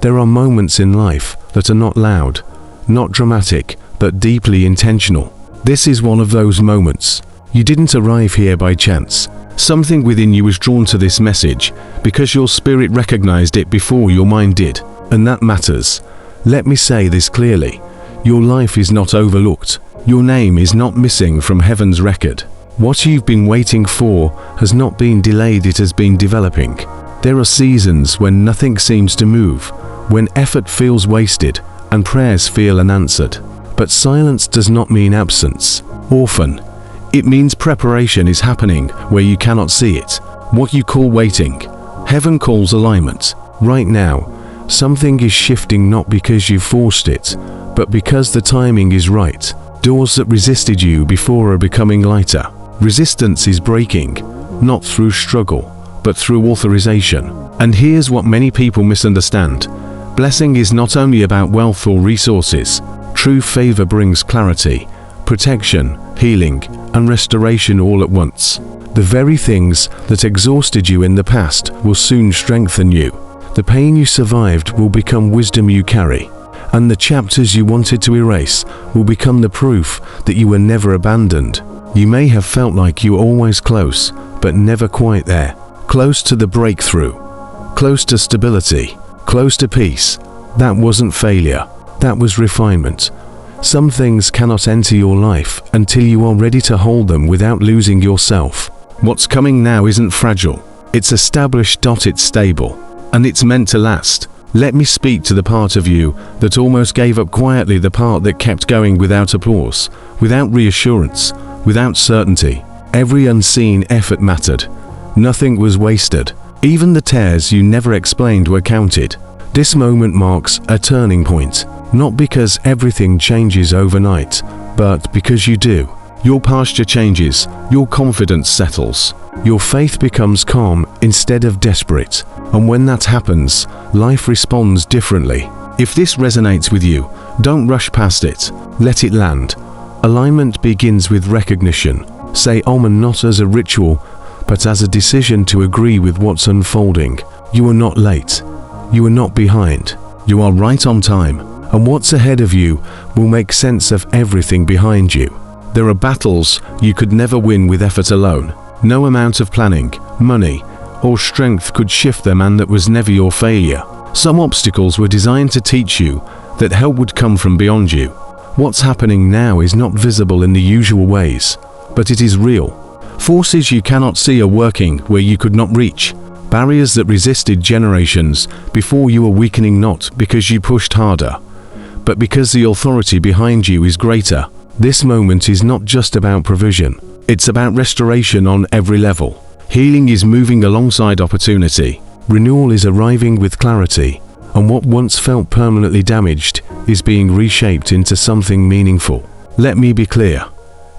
There are moments in life that are not loud, not dramatic, but deeply intentional. This is one of those moments. You didn't arrive here by chance. Something within you was drawn to this message because your spirit recognized it before your mind did, and that matters. Let me say this clearly. Your life is not overlooked. Your name is not missing from heaven's record. What you've been waiting for has not been delayed, it has been developing. There are seasons when nothing seems to move, when effort feels wasted and prayers feel unanswered. But silence does not mean absence. Often, it means preparation is happening where you cannot see it. What you call waiting, heaven calls alignment. Right now, something is shifting not because you forced it, but because the timing is right. Doors that resisted you before are becoming lighter. Resistance is breaking, not through struggle, but through authorization. And here's what many people misunderstand. Blessing is not only about wealth or resources. True favor brings clarity, protection, healing, and restoration all at once. The very things that exhausted you in the past will soon strengthen you. The pain you survived will become wisdom you carry, and the chapters you wanted to erase will become the proof that you were never abandoned. You may have felt like you were always close, but never quite there. Close to the breakthrough, close to stability, close to peace. That wasn't failure, that was refinement. Some things cannot enter your life until you are ready to hold them without losing yourself. What's coming now isn't fragile, it's established. It's stable, and it's meant to last. Let me speak to the part of you that almost gave up quietly, the part that kept going without applause, without reassurance, without certainty. Every unseen effort mattered. Nothing was wasted. Even the tears you never explained were counted. This moment marks a turning point, not because everything changes overnight, but because you do. Your posture changes, your confidence settles, your faith becomes calm instead of desperate. And when that happens, life responds differently. If this resonates with you, don't rush past it. Let it land. Alignment begins with recognition. Say Om not as a ritual, but as a decision to agree with what's unfolding. You are not late. You are not behind. You are right on time. And what's ahead of you will make sense of everything behind you. There are battles you could never win with effort alone. No amount of planning, money, or strength could shift them, and that was never your failure. Some obstacles were designed to teach you that help would come from beyond you. What's happening now is not visible in the usual ways, but it is real. Forces you cannot see are working where you could not reach. Barriers that resisted generations before you are weakening, not because you pushed harder, but because the authority behind you is greater. This moment is not just about provision, it's about restoration on every level. Healing is moving alongside opportunity. Renewal is arriving with clarity, and what once felt permanently damaged is being reshaped into something meaningful. Let me be clear.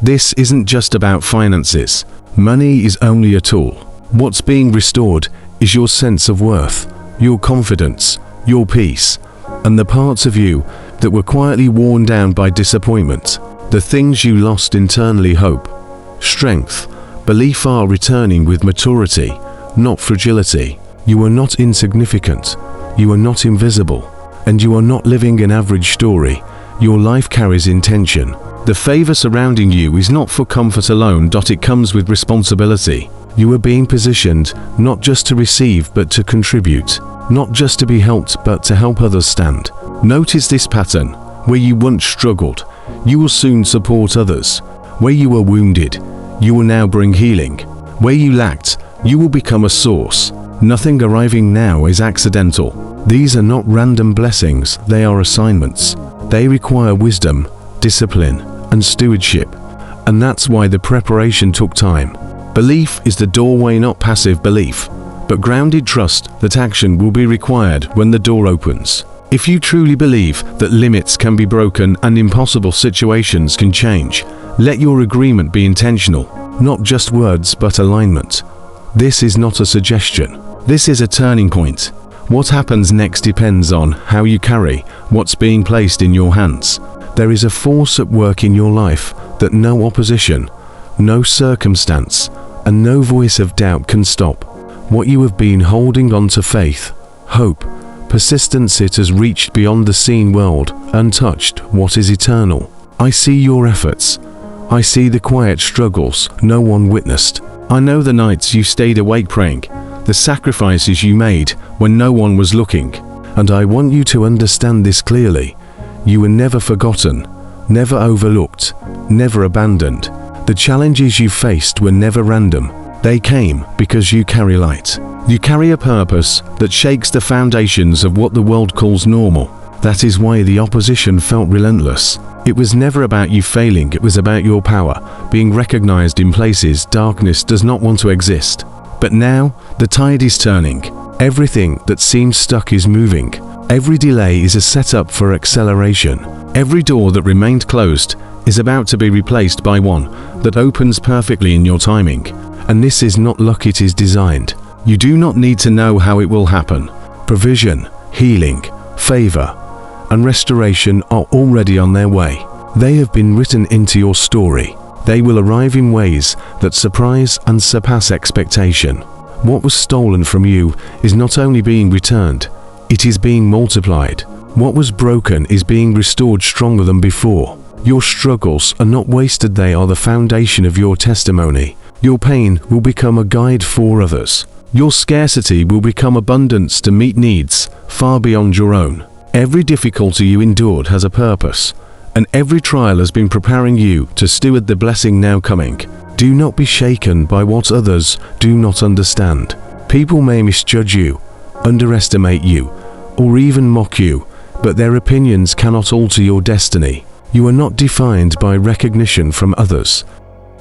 This isn't just about finances. Money is only a tool. What's being restored is your sense of worth, your confidence, your peace, and the parts of you that were quietly worn down by disappointment. The things you lost internally, hope, strength, belief, are returning with maturity, not fragility. You are not insignificant. You are not invisible. And you are not living an average story. Your life carries intention. The favor surrounding you is not for comfort alone. It comes with responsibility. You are being positioned not just to receive but to contribute. Not just to be helped but to help others stand. Notice this pattern. Where you once struggled, you will soon support others. Where you were wounded, you will now bring healing. Where you lacked, you will become a source. Nothing arriving now is accidental. These are not random blessings, they are assignments. They require wisdom, discipline, and stewardship. And that's why the preparation took time. Belief is the doorway, not passive belief, but grounded trust that action will be required when the door opens. If you truly believe that limits can be broken and impossible situations can change, let your agreement be intentional, not just words but alignment. This is not a suggestion. This is a turning point. What happens next depends on how you carry what's being placed in your hands. There is a force at work in your life that no opposition, no circumstance, and no voice of doubt can stop. What you have been holding on to, faith, hope, Persistence, it has reached beyond the seen world and touched what is eternal. I see your efforts. I see the quiet struggles no one witnessed. I know the nights you stayed awake praying, the sacrifices you made when no one was looking. And I want you to understand this clearly. You were never forgotten, never overlooked, never abandoned. The challenges you faced were never random. They came because you carry light. You carry a purpose that shakes the foundations of what the world calls normal. That is why the opposition felt relentless. It was never about you failing, it was about your power, being recognized in places darkness does not want to exist. But now, the tide is turning. Everything that seems stuck is moving. Every delay is a setup for acceleration. Every door that remained closed is about to be replaced by one that opens perfectly in your timing. And this is not luck, it is designed. You do not need to know how it will happen. Provision, healing, favor, and restoration are already on their way. They have been written into your story. They will arrive in ways that surprise and surpass expectation. What was stolen from you is not only being returned, it is being multiplied. What was broken is being restored stronger than before. Your struggles are not wasted, they are the foundation of your testimony. Your pain will become a guide for others. Your scarcity will become abundance to meet needs far beyond your own. Every difficulty you endured has a purpose, and every trial has been preparing you to steward the blessing now coming. Do not be shaken by what others do not understand. People may misjudge you, underestimate you, or even mock you, but their opinions cannot alter your destiny. You are not defined by recognition from others.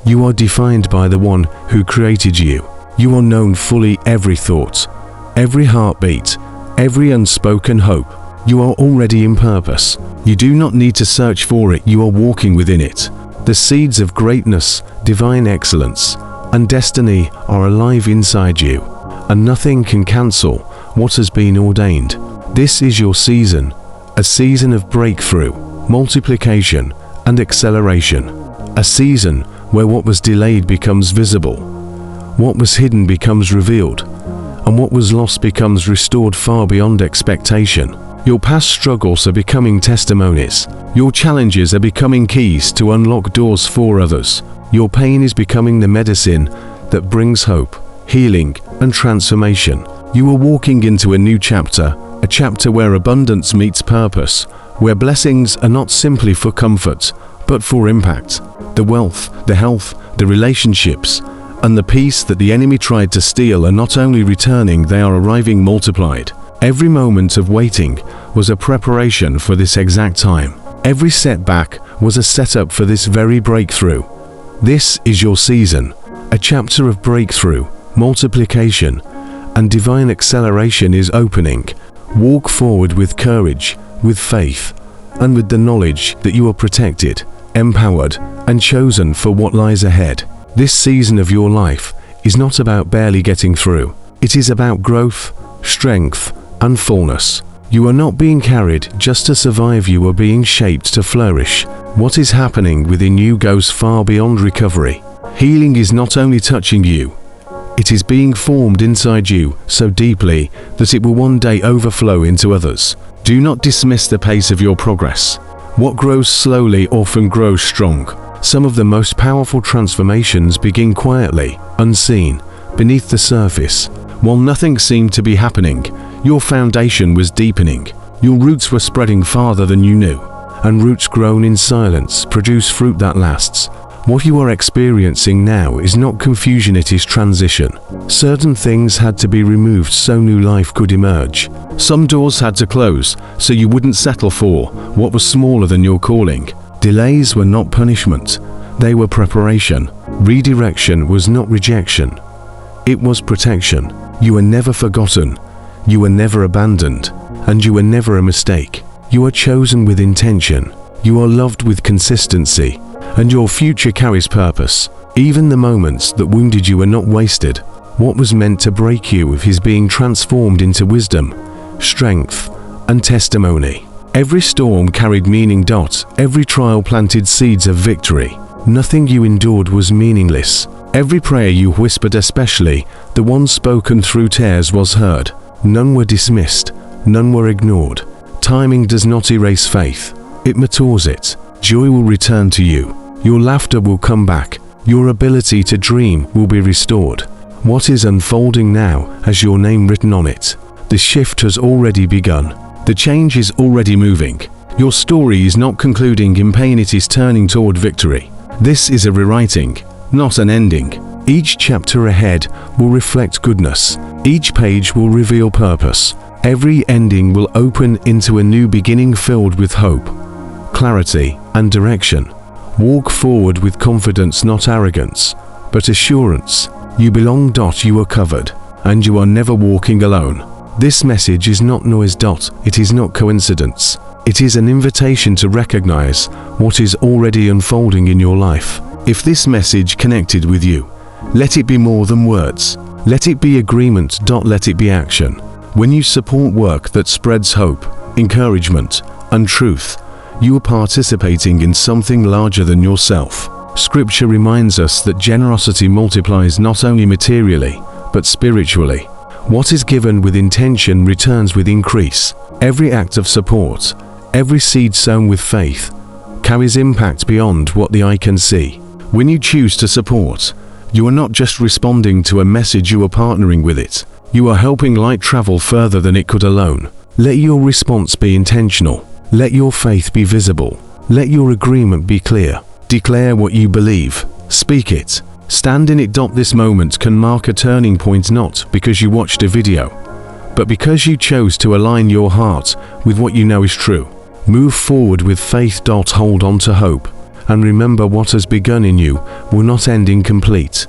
You are defined by the one who created you. You are known fully, every thought, every heartbeat, every unspoken hope. You are already in purpose. You do not need to search for it, you are walking within it. The seeds of greatness, divine excellence, and destiny are alive inside you, and nothing can cancel what has been ordained. This is your season, a season of breakthrough, multiplication, and acceleration. A season where what was delayed becomes visible, what was hidden becomes revealed, and what was lost becomes restored far beyond expectation. Your past struggles are becoming testimonies. Your challenges are becoming keys to unlock doors for others. Your pain is becoming the medicine that brings hope, healing, and transformation. You are walking into a new chapter, a chapter where abundance meets purpose, where blessings are not simply for comfort, but for impact. The wealth, the health, the relationships, and the peace that the enemy tried to steal are not only returning, they are arriving multiplied. Every moment of waiting was a preparation for this exact time. Every setback was a setup for this very breakthrough. This is your season, a chapter of breakthrough, multiplication, and divine acceleration is opening. Walk forward with courage, with faith, and with the knowledge that you are protected, empowered, and chosen for what lies ahead. This season of your life is not about barely getting through. It is about growth, strength, and fullness. You are not being carried just to survive, you are being shaped to flourish. What is happening within you goes far beyond recovery. Healing is not only touching you, it is being formed inside you so deeply that it will one day overflow into others. Do not dismiss the pace of your progress. What grows slowly often grows strong. Some of the most powerful transformations begin quietly, unseen, beneath the surface. While nothing seemed to be happening, your foundation was deepening. Your roots were spreading farther than you knew, and roots grown in silence produce fruit that lasts. What you are experiencing now is not confusion, it is transition. Certain things had to be removed so new life could emerge. Some doors had to close so you wouldn't settle for what was smaller than your calling. Delays were not punishment, they were preparation. Redirection was not rejection, it was protection. You were never forgotten, you were never abandoned, and you were never a mistake. You are chosen with intention, you are loved with consistency, and your future carries purpose. Even the moments that wounded you are not wasted. What was meant to break you is being transformed into wisdom, strength, and testimony. Every storm carried meaning. Every trial planted seeds of victory. Nothing you endured was meaningless. Every prayer you whispered, especially the one spoken through tears, was heard. None were dismissed, None were ignored. Timing does not erase faith. It matures it. Joy will return to you. Your laughter will come back. Your ability to dream will be restored. What is unfolding now has your name written on it. The shift has already begun. The change is already moving. Your story is not concluding in pain, it is turning toward victory. This is a rewriting, not an ending. Each chapter ahead will reflect goodness. Each page will reveal purpose. Every ending will open into a new beginning filled with hope, clarity, and direction. Walk forward with confidence, not arrogance, but assurance. You belong. You are covered, and you are never walking alone. This message is not noise. It is not coincidence. It is an invitation to recognize what is already unfolding in your life. If this message connected with you, let it be more than words. Let it be agreement. Let it be action. When you support work that spreads hope, encouragement, and truth, you are participating in something larger than yourself. Scripture reminds us that generosity multiplies not only materially, but spiritually. What is given with intention returns with increase. Every act of support, every seed sown with faith, carries impact beyond what the eye can see. When you choose to support, you are not just responding to a message, you are partnering with it. You are helping light travel further than it could alone. Let your response be intentional. Let your faith be visible. Let your agreement be clear. Declare what you believe. Speak it. Stand in it. This moment can mark a turning point, not because you watched a video, but because you chose to align your heart with what you know is true. Move forward with faith. Hold on to hope. And remember, what has begun in you will not end incomplete.